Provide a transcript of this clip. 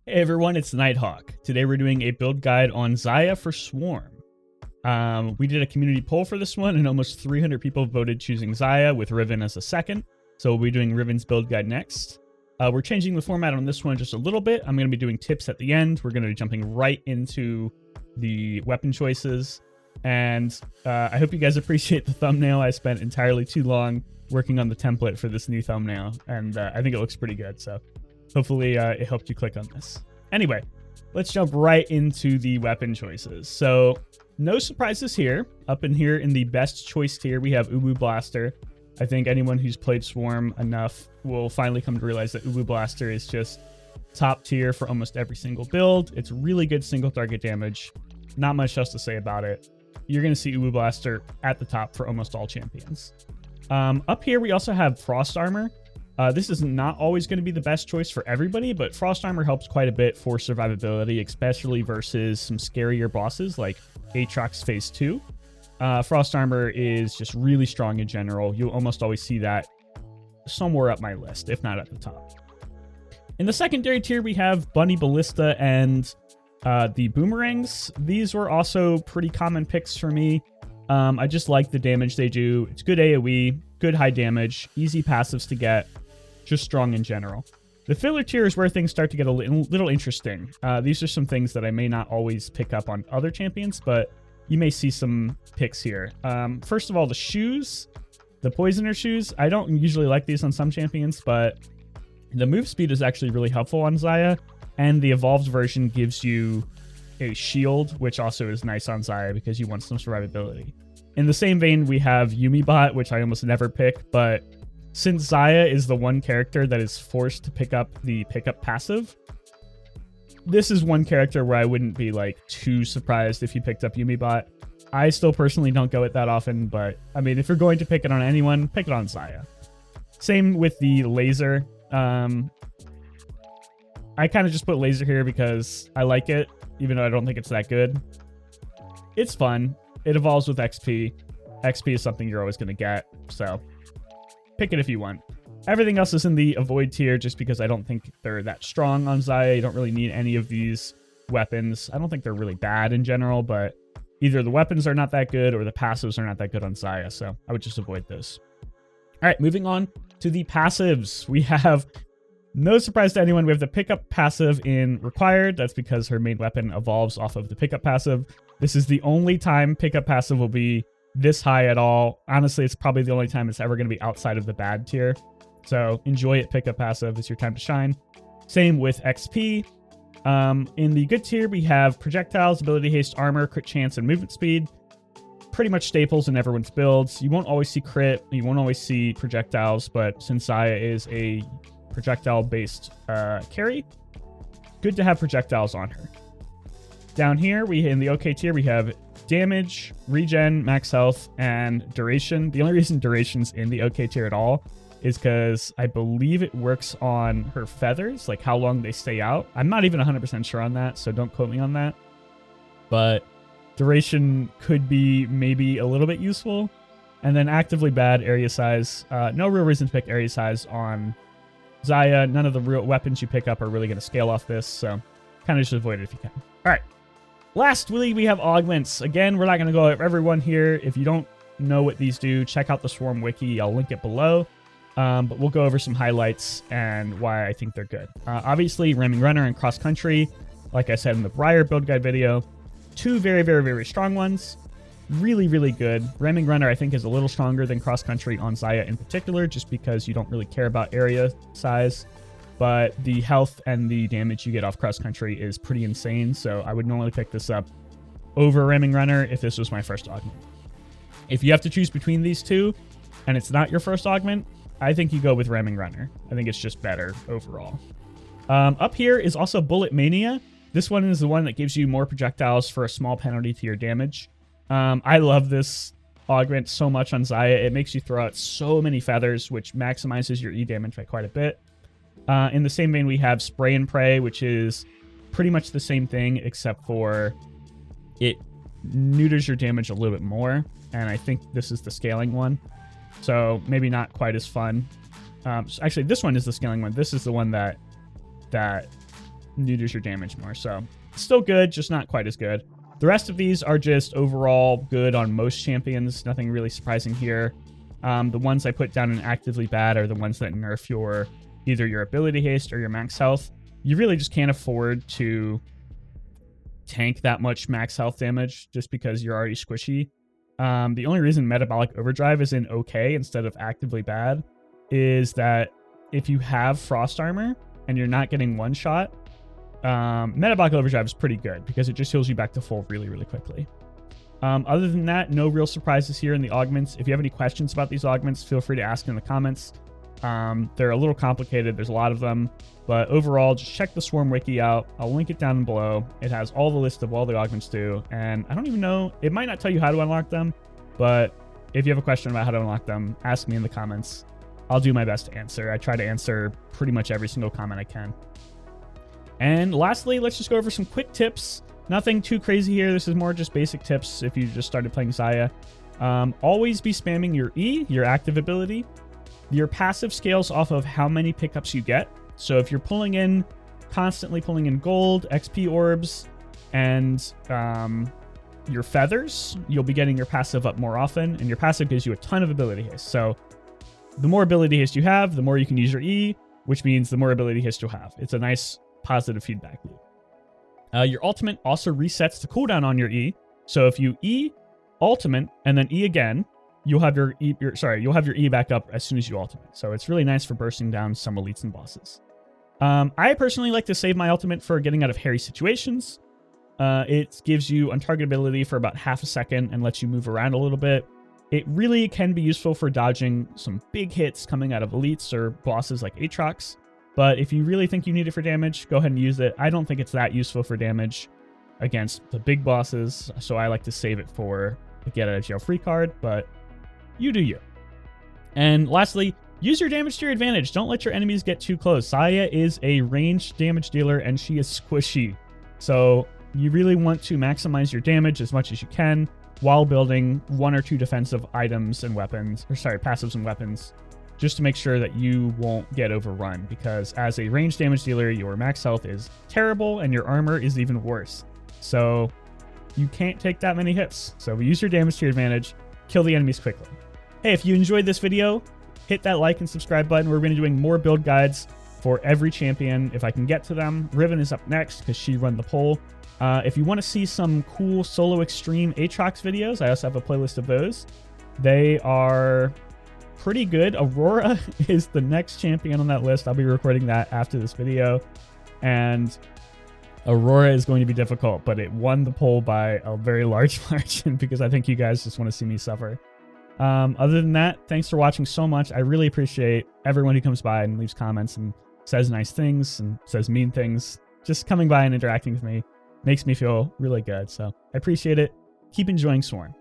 Hey everyone, it's Nighthawk. Today we're doing a build guide on Xayah for Swarm. We did a community poll for this one and almost 300 people voted choosing Xayah with Riven as a second. So we'll be doing Riven's build guide next. We're changing the format on this one just a little bit. I'm going to be doing tips at the end. We're going to be jumping right into the weapon choices. And I hope you guys appreciate the thumbnail. I spent entirely too long working on the template for this new thumbnail, and I think it looks pretty good. So hopefully it helped you click on this. Anyway, let's jump right into the weapon choices. So no surprises here. Up in here in the best choice tier, we have Ubu Blaster. I think anyone who's played Swarm enough will finally come to realize that Ubu Blaster is just top tier for almost every single build. It's really good single target damage. Not much else to say about it. You're going to see Ubu Blaster at the top for almost all champions. Up here, we also have Frost Armor. This is not always going to be the best choice for everybody, but Frost Armor helps quite a bit for survivability, especially versus some scarier bosses like Aatrox Phase 2. Frost Armor is just really strong in general. You'll almost always see that somewhere up my list, if not at the top. In the secondary tier, we have Bunny Ballista and the Boomerangs. These were also pretty common picks for me. I just like the damage they do. It's good AoE, good high damage, easy passives to get, just strong in general. The filler tier is where things start to get a little interesting. These are some things that I may not always pick up on other champions, but you may see some picks here. First of all, the shoes, the Poisoner shoes. I don't usually like these on some champions, but the move speed is actually really helpful on Xayah, and the evolved version gives you a shield, which also is nice on Xayah because you want some survivability. In the same vein, we have Yumibot, which I almost never pick, but since Xayah is the one character that is forced to pick up the pickup passive, this is one character where I wouldn't be like too surprised if you picked up Yumibot. I still personally don't go it that often, but I mean, if you're going to pick it on anyone, pick it on Xayah. Same with the Laser. I kind of just put Laser here because I like it, even though I don't think it's that good. It's fun. It evolves with XP. XP is something you're always going to get, so pick it if you want. Everything else is in the avoid tier just because I don't think they're that strong on Xayah. You don't really need any of these weapons. I don't think they're really bad in general, but either the weapons are not that good or the passives are not that good on Xayah, so I would just avoid those. All right, moving on to the passives. We have, no surprise to anyone, we have the pickup passive in required. That's because her main weapon evolves off of the pickup passive. This is the only time pickup passive will be this high at all. Honestly, it's probably the only time it's ever going to be outside of the bad tier. So enjoy it, pickup passive. It's your time to shine. Same with XP. In the good tier, we have projectiles, ability haste, armor, crit chance, and movement speed. Pretty much staples in everyone's builds. You won't always see crit. You won't always see projectiles, but since Xayah is a projectile-based carry, good to have projectiles on her. Down here, in the OK tier, we have damage, regen, max health, and duration. The only reason duration's in the OK tier at all is because I believe it works on her feathers, like how long they stay out. I'm not even 100% sure on that, so don't quote me on that. But duration could be maybe a little bit useful. And then actively bad, area size. No real reason to pick area size on Xayah. None of the real weapons you pick up are really going to scale off this, so kind of just avoid it if you can. All right. Lastly, we have Augments. Again, we're not going to go over everyone here. If you don't know what these do, check out the Swarm wiki. I'll link it below. But we'll go over some highlights and why I think they're good. Obviously, Ramming Runner and Cross Country, like I said in the prior build guide video, two very, very, very strong ones. Really, really good. Ramming Runner, I think, is a little stronger than Cross Country on Xayah in particular, just because you don't really care about area size. But the health and the damage you get off Cross Country is pretty insane, so I would normally pick this up over Ramming Runner if this was my first augment. If you have to choose between these two, and it's not your first augment, I think you go with Ramming Runner. I think it's just better overall. Up here is also Bullet Mania. This one is the one that gives you more projectiles for a small penalty to your damage. I love this augment so much on Xayah. It makes you throw out so many feathers, which maximizes your E damage by quite a bit. In the same vein, we have Spray and Pray, which is pretty much the same thing, except for it neuters your damage a little bit more. And I think this is the scaling one, so maybe not quite as fun. Actually, this one is the scaling one. This is the one that neuters your damage more. So still good, just not quite as good. The rest of these are just overall good on most champions. Nothing really surprising here. The ones I put down in actively bad are the ones that nerf either your ability haste or your max health. You really just can't afford to tank that much max health damage just because you're already squishy. The only reason metabolic overdrive is in okay instead of actively bad is that if you have frost armor and you're not getting one shot, metabolic overdrive is pretty good because it just heals you back to full really, really quickly. Other than that, no real surprises here in the augments. If you have any questions about these augments, feel free to ask in the comments. They're a little complicated. There's a lot of them, but overall, just check the Swarm wiki out. I'll link it down below. It has all the list of all the augments do, and I don't even know, it might not tell you how to unlock them, but if you have a question about how to unlock them, ask me in the comments. I'll do my best to answer. I try to answer pretty much every single comment I can. And lastly, let's just go over some quick tips. Nothing too crazy here. This is more just basic tips if you just started playing Xayah. Always be spamming your E, your active ability. Your passive scales off of how many pickups you get. So if you're constantly pulling in gold, XP orbs, and your feathers, you'll be getting your passive up more often, and your passive gives you a ton of ability haste. So the more ability haste you have, the more you can use your E, which means the more ability haste you'll have. It's a nice positive feedback loop. Your ultimate also resets the cooldown on your E. So if you E, ultimate, and then E again, you'll have your E back up as soon as you ultimate. So it's really nice for bursting down some elites and bosses. I personally like to save my ultimate for getting out of hairy situations. It gives you untargetability for about half a second and lets you move around a little bit. It really can be useful for dodging some big hits coming out of elites or bosses like Aatrox. But if you really think you need it for damage, go ahead and use it. I don't think it's that useful for damage against the big bosses, so I like to save it for the get out of jail free card, but you do you. And lastly, use your damage to your advantage. Don't let your enemies get too close. Xayah is a ranged damage dealer and she is squishy. So you really want to maximize your damage as much as you can while building 1 or 2 defensive items and weapons, passives and weapons, just to make sure that you won't get overrun, because as a ranged damage dealer, your max health is terrible and your armor is even worse. So you can't take that many hits. So use your damage to your advantage, kill the enemies quickly. Hey, if you enjoyed this video, hit that like and subscribe button. We're going to be doing more build guides for every champion if I can get to them. Riven is up next because she run the poll. If you want to see some cool solo extreme Aatrox videos, I also have a playlist of those. They are pretty good. Aurora is the next champion on that list. I'll be recording that after this video. And Aurora is going to be difficult, but it won the poll by a very large margin because I think you guys just want to see me suffer. Other than that, thanks for watching so much. I really appreciate everyone who comes by and leaves comments and says nice things and says mean things. Just coming by and interacting with me makes me feel really good. So I appreciate it. Keep enjoying Swarm.